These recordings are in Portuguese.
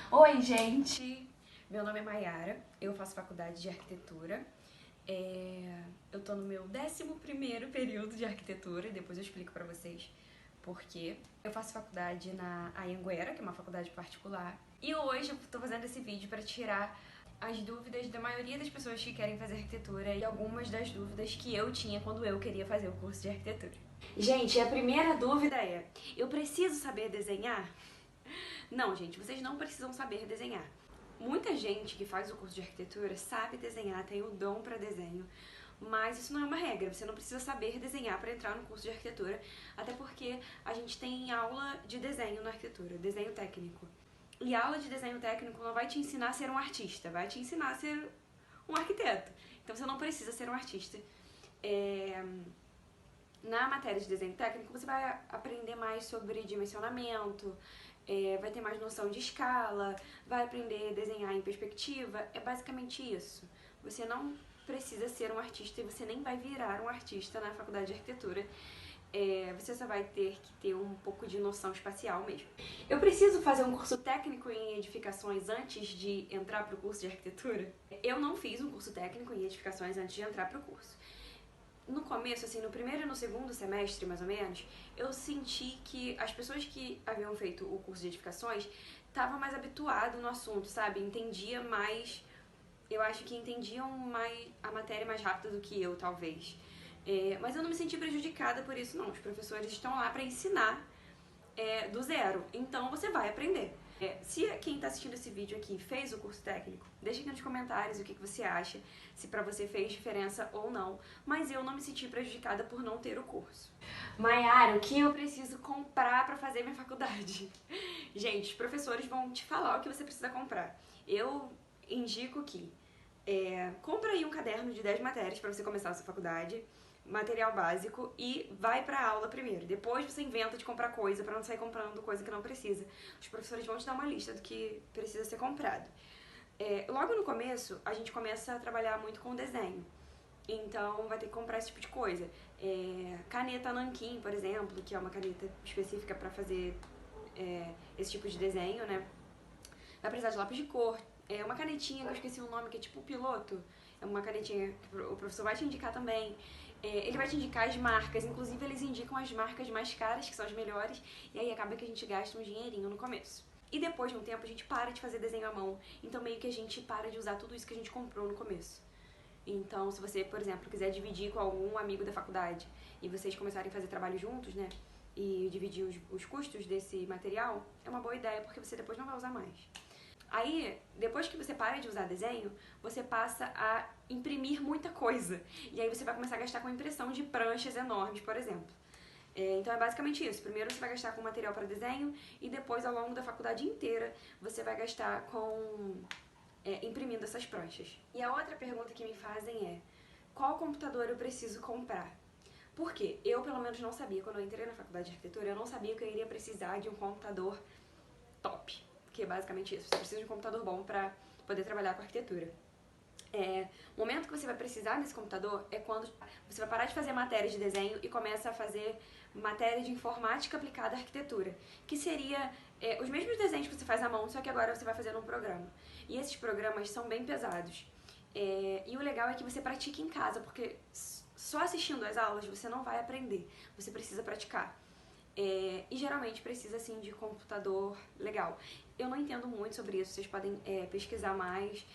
Oi, gente! Meu nome é Mayara, eu faço faculdade de arquitetura. Eu tô no meu 11º período de arquitetura e depois eu explico pra vocês por quê. Eu faço faculdade na Anhanguera, que é uma faculdade particular. E hoje eu tô fazendo esse vídeo pra tirar as dúvidas da maioria das pessoas que querem fazer arquitetura e algumas das dúvidas que eu tinha quando eu queria fazer o curso de arquitetura. Gente, a primeira dúvida é: eu preciso saber desenhar? Não, gente, vocês não precisam saber desenhar. Muita gente que faz o curso de arquitetura sabe desenhar, tem o dom para desenho, mas isso não é uma regra. Você não precisa saber desenhar para entrar no curso de arquitetura, até porque a gente tem aula de desenho na arquitetura, desenho técnico. E a aula de desenho técnico não vai te ensinar a ser um artista, vai te ensinar a ser um arquiteto. Então você não precisa ser um artista. Na matéria de desenho técnico, você vai aprender mais sobre dimensionamento, vai ter mais noção de escala, vai aprender a desenhar em perspectiva. É basicamente isso. Você não precisa ser um artista e você nem vai virar um artista na faculdade de arquitetura. Você só vai ter que ter um pouco de noção espacial mesmo. Eu preciso fazer um curso técnico em edificações antes de entrar para o curso de arquitetura? Eu não fiz um curso técnico em edificações antes de entrar para o curso. No começo, assim, no primeiro e no segundo semestre, mais ou menos, eu senti que as pessoas que haviam feito o curso de edificações estavam mais habituadas no assunto, sabe? Entendia mais, eu acho que entendiam mais a matéria mais rápido do que eu, talvez. Mas eu não me senti prejudicada por isso, não. Os professores estão lá para ensinar do zero, então você vai aprender. Se quem está assistindo esse vídeo aqui fez o curso técnico, deixa aqui nos comentários o que você acha, se pra você fez diferença ou não, mas eu não me senti prejudicada por não ter o curso. Mayara, o que eu preciso comprar pra fazer minha faculdade? Gente, os professores vão te falar o que você precisa comprar. Eu indico que compra aí um caderno de 10 matérias pra você começar a sua faculdade, material básico, e vai pra aula primeiro. Depois você inventa de comprar coisa pra não sair comprando coisa que não precisa. Os professores vão te dar uma lista do que precisa ser comprado. Logo no começo, a gente começa a trabalhar muito com desenho. Então vai ter que comprar esse tipo de coisa. Caneta nanquim, por exemplo, que é uma caneta específica pra fazer esse tipo de desenho, né? Vai precisar de lápis de cor. Uma canetinha, que eu esqueci o nome, que é tipo piloto. É uma canetinha que o professor vai te indicar também. Ele vai te indicar as marcas, inclusive eles indicam as marcas mais caras, que são as melhores, e aí acaba que a gente gasta um dinheirinho no começo. E depois de um tempo a gente para de fazer desenho à mão, então meio que a gente para de usar tudo isso que a gente comprou no começo. Então, se você, por exemplo, quiser dividir com algum amigo da faculdade e vocês começarem a fazer trabalho juntos, né, e dividir os custos desse material, é uma boa ideia porque você depois não vai usar mais. Aí, depois que você para de usar desenho, você passa a imprimir muita coisa. E aí você vai começar a gastar com impressão de pranchas enormes, por exemplo. Então é basicamente isso. Primeiro você vai gastar com material para desenho e depois, ao longo da faculdade inteira, você vai gastar com imprimindo essas pranchas. E a outra pergunta que me fazem é: qual computador eu preciso comprar? Por quê? Eu, pelo menos, não sabia. Quando eu entrei na faculdade de arquitetura, eu não sabia que eu iria precisar de um computador top. Que é basicamente isso. Você precisa de um computador bom para poder trabalhar com arquitetura. O momento que você vai precisar desse computador é quando você vai parar de fazer matéria de desenho e começa a fazer matéria de informática aplicada à arquitetura, que seria os mesmos desenhos que você faz à mão, só que agora você vai fazer num programa. E esses programas são bem pesados. E o legal é que você pratique em casa, porque só assistindo às aulas você não vai aprender, você precisa praticar. E geralmente precisa, assim, de computador legal. Eu não entendo muito sobre isso, vocês podem pesquisar mais,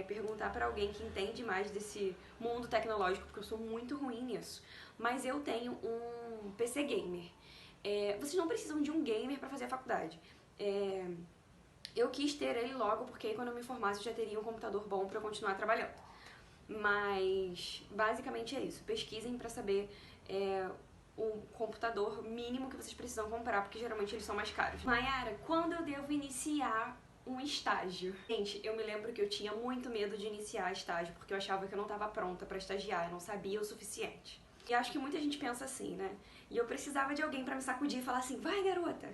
perguntar para alguém que entende mais desse mundo tecnológico, porque eu sou muito ruim nisso. Mas eu tenho um PC gamer. Vocês não precisam de um gamer para fazer a faculdade. Eu quis ter ele logo, porque aí quando eu me formasse eu já teria um computador bom para eu continuar trabalhando. Mas basicamente é isso, pesquisem para saber o computador mínimo que vocês precisam comprar, porque geralmente eles são mais caros. Mayara, quando eu devo iniciar um estágio? Gente, eu me lembro que eu tinha muito medo de iniciar estágio, porque eu achava que eu não estava pronta para estagiar, eu não sabia o suficiente. E acho que muita gente pensa assim, né? E eu precisava de alguém para me sacudir e falar assim: vai, garota!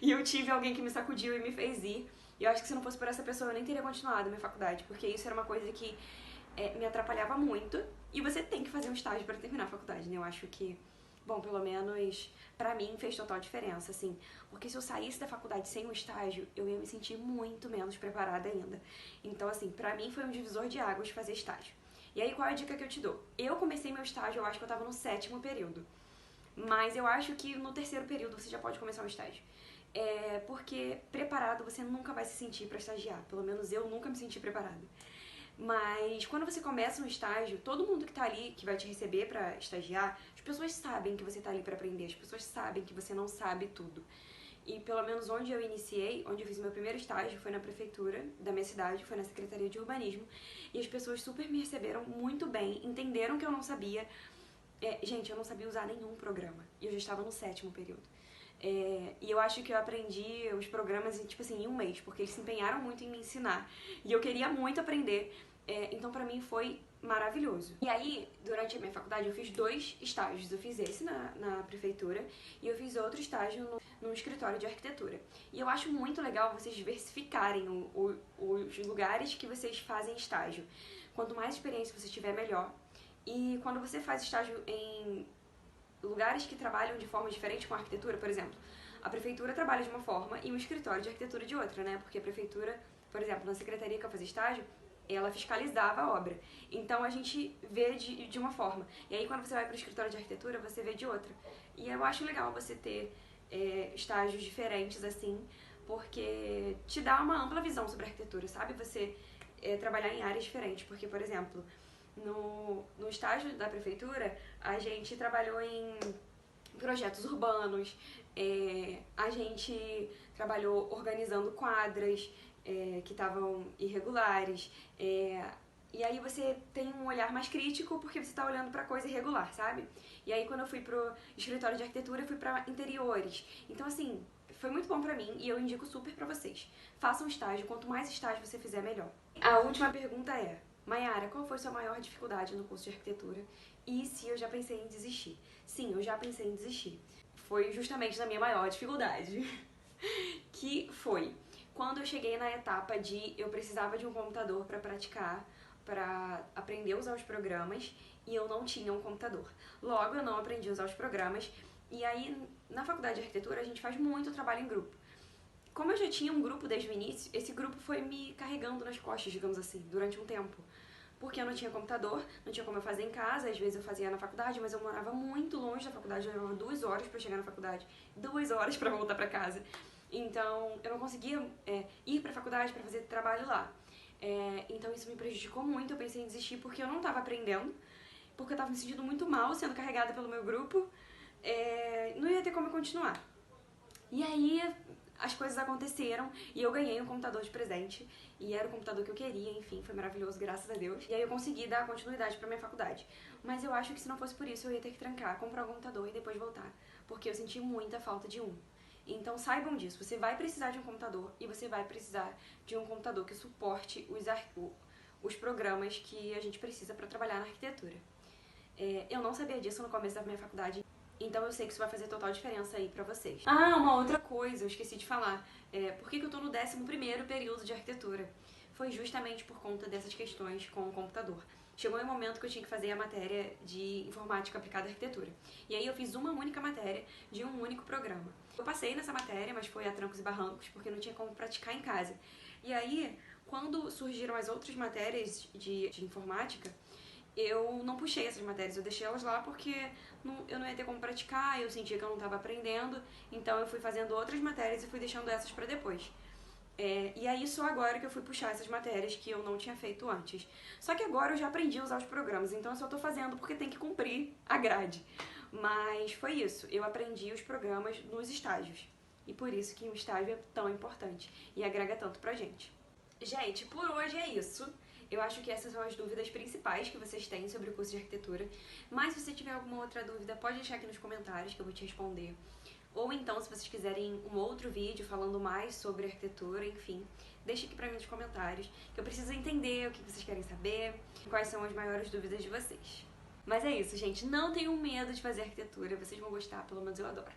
E eu tive alguém que me sacudiu e me fez ir. E eu acho que se não fosse por essa pessoa eu nem teria continuado a minha faculdade, porque isso era uma coisa que me atrapalhava muito. E você tem que fazer um estágio para terminar a faculdade, né? Eu acho que Bom, pelo menos pra mim fez total diferença, assim. Porque se eu saísse da faculdade sem um estágio, eu ia me sentir muito menos preparada ainda. Então, assim, pra mim foi um divisor de águas fazer estágio. E aí, qual é a dica que eu te dou? Eu comecei meu estágio, eu acho que eu tava no 7º período. Mas eu acho que no 3º período você já pode começar um estágio. Porque preparado você nunca vai se sentir pra estagiar. Pelo menos eu nunca me senti preparada. Mas quando você começa um estágio, todo mundo que tá ali, que vai te receber pra estagiar, as pessoas sabem que você tá ali pra aprender, as pessoas sabem que você não sabe tudo. E pelo menos onde eu iniciei, onde eu fiz meu primeiro estágio, foi na prefeitura da minha cidade, foi na Secretaria de Urbanismo, e as pessoas super me receberam muito bem, entenderam que eu não sabia. Gente, eu não sabia usar nenhum programa, e eu já estava no 7º período. E eu acho que eu aprendi os programas tipo assim, em um mês, porque eles se empenharam muito em me ensinar. E eu queria muito aprender, então pra mim foi maravilhoso. E aí, durante a minha faculdade, eu fiz 2 estágios. Eu fiz esse na prefeitura e eu fiz outro estágio num escritório de arquitetura. E eu acho muito legal vocês diversificarem os lugares que vocês fazem estágio. Quanto mais experiência você tiver, melhor. E quando você faz estágio em lugares que trabalham de forma diferente com a arquitetura, por exemplo, a prefeitura trabalha de uma forma e o escritório de arquitetura de outra, né? Porque a prefeitura, por exemplo, na secretaria que eu fazia estágio, ela fiscalizava a obra. Então a gente vê de uma forma. E aí quando você vai para o escritório de arquitetura, você vê de outra. E eu acho legal você ter estágios diferentes assim, porque te dá uma ampla visão sobre a arquitetura, sabe? Você trabalhar em áreas diferentes. Porque, por exemplo, no estágio da prefeitura, a gente trabalhou em projetos urbanos, a gente trabalhou organizando quadras que estavam irregulares, e aí você tem um olhar mais crítico porque você está olhando para coisa irregular, sabe? E aí quando eu fui pro escritório de arquitetura, eu fui para interiores. Então assim, foi muito bom pra mim e eu indico super pra vocês. Façam estágio, quanto mais estágio você fizer, melhor. A última pergunta é: Mayara, qual foi sua maior dificuldade no curso de arquitetura? E se eu já pensei em desistir? Sim, eu já pensei em desistir. Foi justamente na minha maior dificuldade. Que foi quando eu cheguei na etapa de eu precisava de um computador para praticar, para aprender a usar os programas, e eu não tinha um computador. Logo, eu não aprendi a usar os programas, e aí na faculdade de arquitetura a gente faz muito trabalho em grupo. Como eu já tinha um grupo desde o início, esse grupo foi me carregando nas costas, digamos assim, durante um tempo. Porque eu não tinha computador, não tinha como eu fazer em casa, às vezes eu fazia na faculdade, mas eu morava muito longe da faculdade, eu levava 2 horas pra chegar na faculdade, 2 horas pra voltar pra casa. Então, eu não conseguia ir pra faculdade pra fazer trabalho lá. Então isso me prejudicou muito, eu pensei em desistir porque eu não tava aprendendo, porque eu tava me sentindo muito mal sendo carregada pelo meu grupo, não ia ter como eu continuar. E aí as coisas aconteceram e eu ganhei um computador de presente e era o computador que eu queria, enfim, foi maravilhoso, graças a Deus. E aí eu consegui dar continuidade pra minha faculdade. Mas eu acho que se não fosse por isso eu ia ter que trancar, comprar um computador e depois voltar, porque eu senti muita falta de um. Então saibam disso, você vai precisar de um computador e você vai precisar de um computador que suporte os programas que a gente precisa pra trabalhar na arquitetura. Eu não sabia disso no começo da minha faculdade, então eu sei que isso vai fazer total diferença aí pra vocês. Ah, uma outra coisa, eu esqueci de falar. Por que eu tô no 11º período de arquitetura? Foi justamente por conta dessas questões com o computador. Chegou um momento que eu tinha que fazer a matéria de informática aplicada à arquitetura. E aí eu fiz uma única matéria de um único programa. Eu passei nessa matéria, mas foi a trancos e barrancos, porque não tinha como praticar em casa. E aí, quando surgiram as outras matérias de informática, eu não puxei essas matérias, eu deixei elas lá porque eu não ia ter como praticar, eu sentia que eu não estava aprendendo, então eu fui fazendo outras matérias e fui deixando essas para depois. E aí só agora que eu fui puxar essas matérias que eu não tinha feito antes. Só que agora eu já aprendi a usar os programas, então eu só tô fazendo porque tem que cumprir a grade. Mas foi isso, eu aprendi os programas nos estágios. E por isso que o estágio é tão importante e agrega tanto pra gente. Gente, por hoje é isso. Eu acho que essas são as dúvidas principais que vocês têm sobre o curso de arquitetura. Mas se você tiver alguma outra dúvida, pode deixar aqui nos comentários que eu vou te responder. Ou então, se vocês quiserem um outro vídeo falando mais sobre arquitetura, enfim, deixa aqui pra mim nos comentários, que eu preciso entender o que vocês querem saber, quais são as maiores dúvidas de vocês. Mas é isso, gente. Não tenham medo de fazer arquitetura, vocês vão gostar, pelo menos eu adoro.